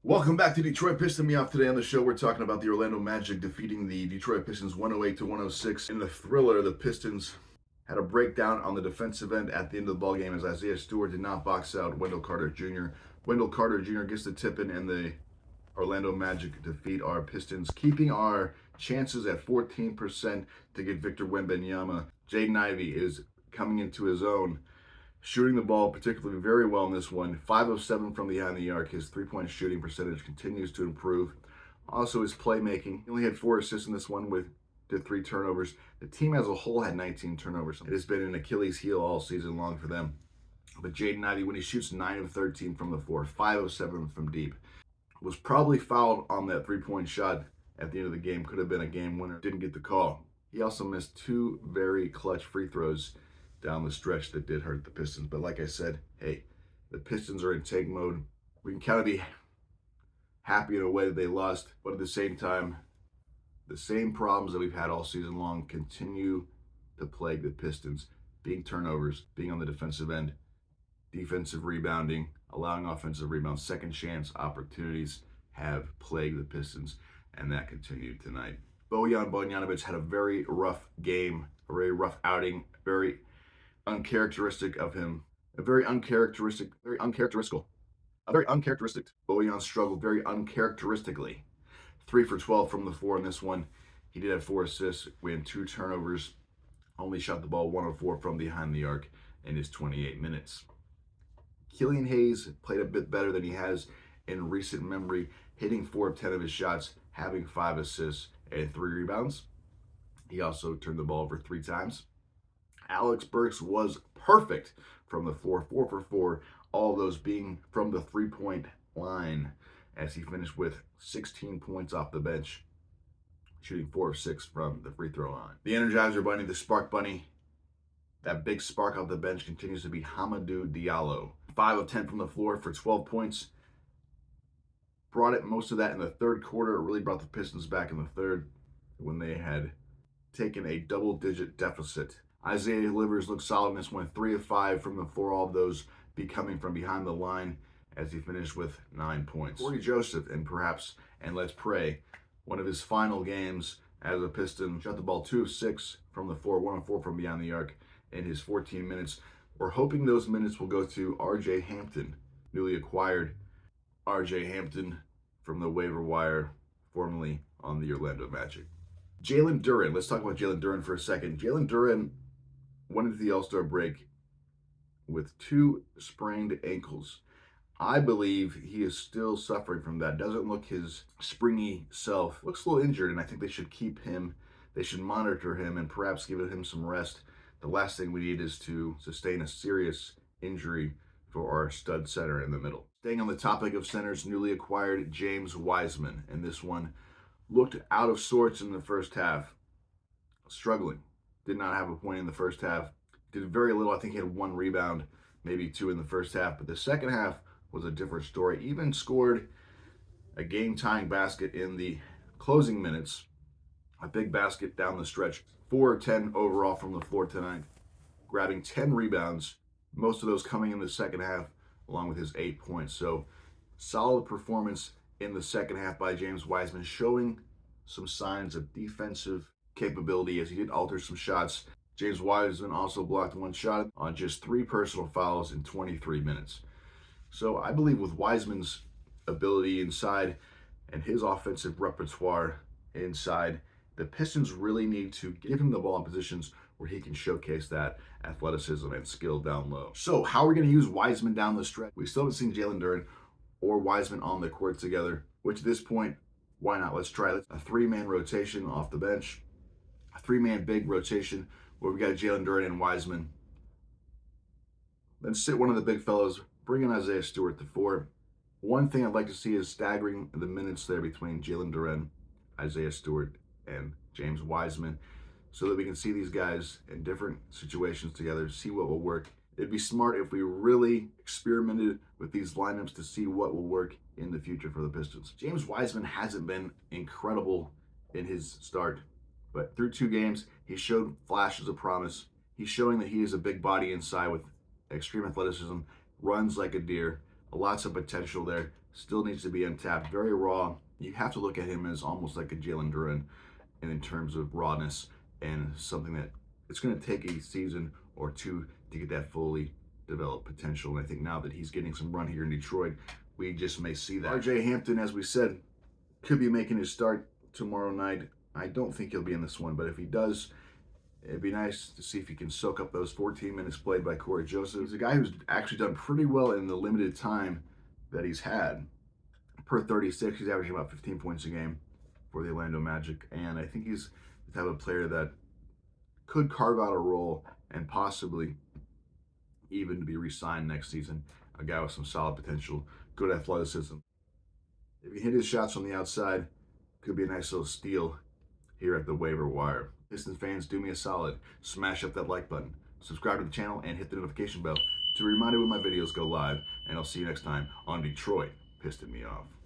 Welcome back to Detroit Piston Me Off. Today on the show, we're talking about the Orlando Magic defeating the Detroit Pistons 108-106. In the thriller, the Pistons had a breakdown on the defensive end at the end of the ballgame as Isaiah Stewart did not box out Wendell Carter Jr. Wendell Carter Jr. gets the tip in, and the Orlando Magic defeat our Pistons, keeping our chances at 14% to get Victor Wembanyama. Jaden Ivey is coming into his own, shooting the ball particularly very well in this one. 5 of 7 from behind the arc. His three-point shooting percentage continues to improve. Also, his playmaking. He only had 4 assists in this one did 3 turnovers. The team as a whole had 19 turnovers. It has been an Achilles heel all season long for them. But Jaden Ivey, when he shoots 9 of 13 from the floor, 5 of 7 from deep, was probably fouled on that three-point shot at the end of the game. Could have been a game winner. Didn't get the call. He also missed 2 very clutch free throws down the stretch that did hurt the Pistons. But like I said, hey, the Pistons are in tank mode. We can kind of be happy in a way that they lost, but at the same time, the same problems that we've had all season long continue to plague the Pistons. Being turnovers, being on the defensive end, defensive rebounding, allowing offensive rebounds, second chance opportunities have plagued the Pistons, and that continued tonight. Bojan Bogdanovic had a very rough game, a very rough outing, very uncharacteristic of him. A very uncharacteristic. Bojan struggled very uncharacteristically. 3 for 12 from the floor in this one. He did have 4 assists. We had 2 turnovers. Only shot the ball 1 of 4 from behind the arc in his 28 minutes. Killian Hayes played a bit better than he has in recent memory, hitting 4 of 10 of his shots, having 5 assists and 3 rebounds. He also turned the ball over 3 times. Alex Burks was perfect from the floor, 4 for 4, all of those being from the three-point line as he finished with 16 points off the bench, shooting 4 of 6 from the free throw line. The Energizer Bunny, the Spark Bunny, that big spark off the bench continues to be Hamidou Diallo. 5 of 10 from the floor for 12 points. Brought it most of that in the third quarter. It really brought the Pistons back in the third when they had taken a double-digit deficit. Isaiah Livers looked solid in this one, 3 of 5 from the floor, all of those be coming from behind the line as he finished with 9 points. Corey Joseph, and let's pray, one of his final games as a Piston, shot the ball 2 of 6 from the floor, 1 of 4 from beyond the arc in his 14 minutes. We're hoping those minutes will go to R.J. Hampton, newly acquired R.J. Hampton from the waiver wire, formerly on the Orlando Magic. Jalen Duren, let's talk about Jalen Duren for a second. Jalen Duren went into the All-Star break with 2 sprained ankles. I believe he is still suffering from that. Doesn't look his springy self. Looks a little injured, and I think they should keep him. They should monitor him and perhaps give him some rest. The last thing we need is to sustain a serious injury for our stud center in the middle. Staying on the topic of centers, newly acquired James Wiseman, and this one looked out of sorts in the first half. Struggling. Did not have a point in the first half. Did very little. I think he had 1 rebound, maybe 2 in the first half. But the second half was a different story. Even scored a game-tying basket in the closing minutes. A big basket down the stretch. 4 of 10 overall from the floor tonight. Grabbing 10 rebounds. Most of those coming in the second half, along with his 8 points. So solid performance in the second half by James Wiseman, showing some signs of defensive capability as he did alter some shots. James Wiseman also blocked 1 shot on just 3 personal fouls in 23 minutes. So I believe with Wiseman's ability inside and his offensive repertoire inside, the Pistons really need to give him the ball in positions where he can showcase that athleticism and skill down low. So how are we going to use Wiseman down the stretch? We still haven't seen Jalen Duren or Wiseman on the court together, which at this point, why not? Let's try a 3-man rotation off the bench. A 3-man big rotation where we got Jalen Duren and Wiseman. Then sit one of the big fellows, bring in Isaiah Stewart to 4. One thing I'd like to see is staggering the minutes there between Jalen Duren, Isaiah Stewart, and James Wiseman, so that we can see these guys in different situations together, see what will work. It'd be smart if we really experimented with these lineups to see what will work in the future for the Pistons. James Wiseman hasn't been incredible in his start, but through 2 games, he showed flashes of promise. He's showing that he is a big body inside with extreme athleticism, runs like a deer, Lots of potential there. Still needs to be untapped. Very raw. You have to look at him as almost like a Jalen Duren in terms of rawness, and something that it's going to take a season or two to get that fully developed potential. And I think now that he's getting some run here in Detroit, we just may see that. RJ Hampton, as we said, could be making his start tomorrow night. I don't think he'll be in this one, but if he does, it'd be nice to see if he can soak up those 14 minutes played by Corey Joseph. He's a guy who's actually done pretty well in the limited time that he's had. Per 36, he's averaging about 15 points a game for the Orlando Magic, and I think he's the type of player that could carve out a role and possibly even to be re-signed next season. A guy with some solid potential, good athleticism. If he hit his shots from the outside, could be a nice little steal here at the waiver wire. Pistons fans, do me a solid. Smash up that like button, subscribe to the channel, and hit the notification bell to be reminded when my videos go live. And I'll see you next time on Detroit Piston Me Off.